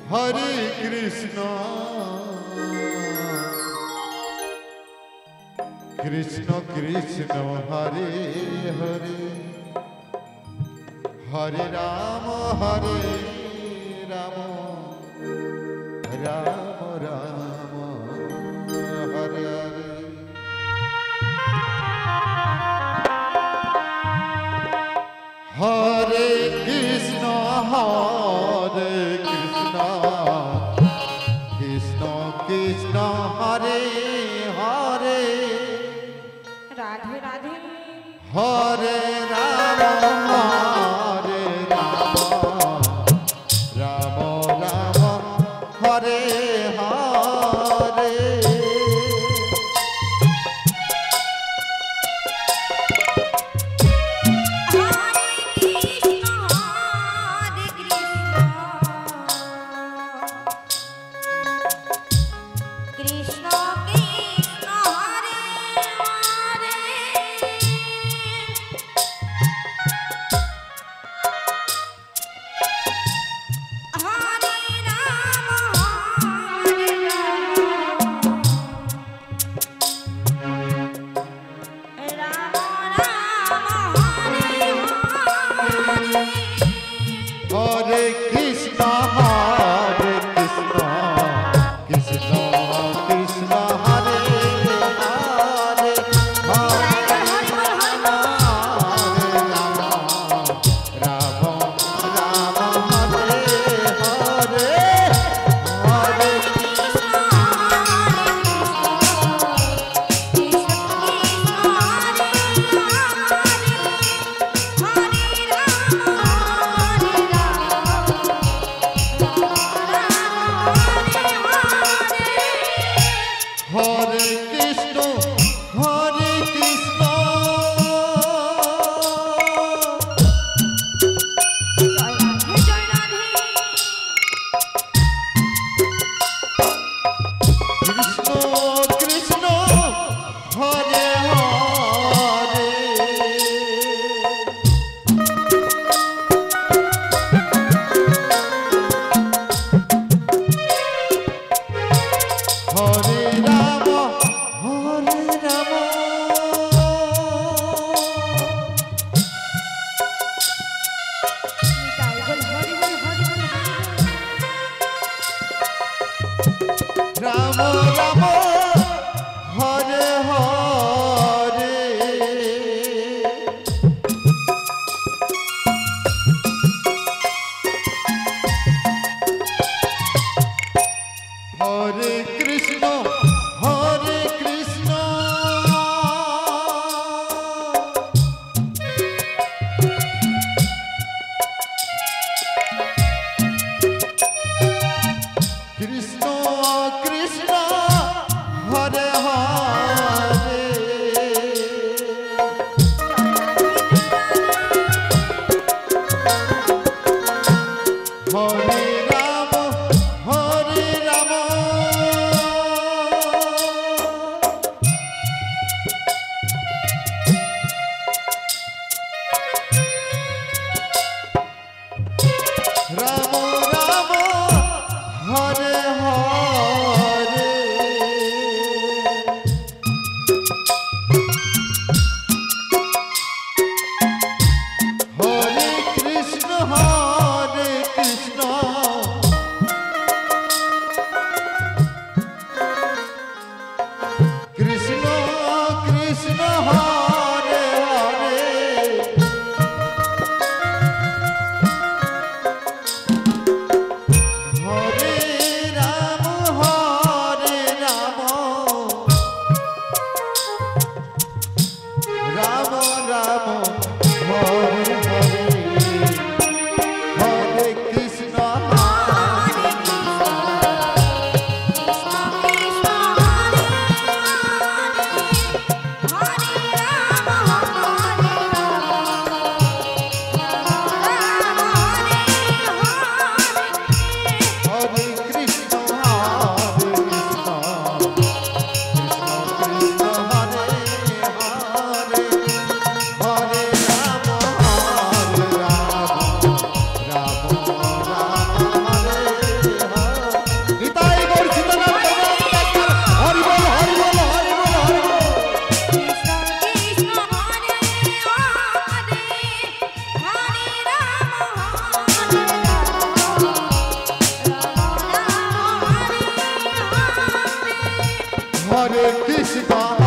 Hare Krishna, Krishna Krishna, Hare Hare, Hare Rama, Hare Rama, Rama Rama, Hare Hare. Hare Krishna, Krishna Krishna, Hare Hare, Radhe Radhe Hare Rama, Hare Rama, Rama Rama, Hare Hare. Hare Krishna, Krishna Krishna, Hare Hare, Hare Rama, Rama Rama, Hare Hare, Hare Hare Krishna, Hare Krishna, Krishna Krishna, Hare Hare, Hare Rama, Hare Rama, Rama Rama, Hare Hare, Hare Krishna, Hare Krishna, Krishna Krishna, Krishna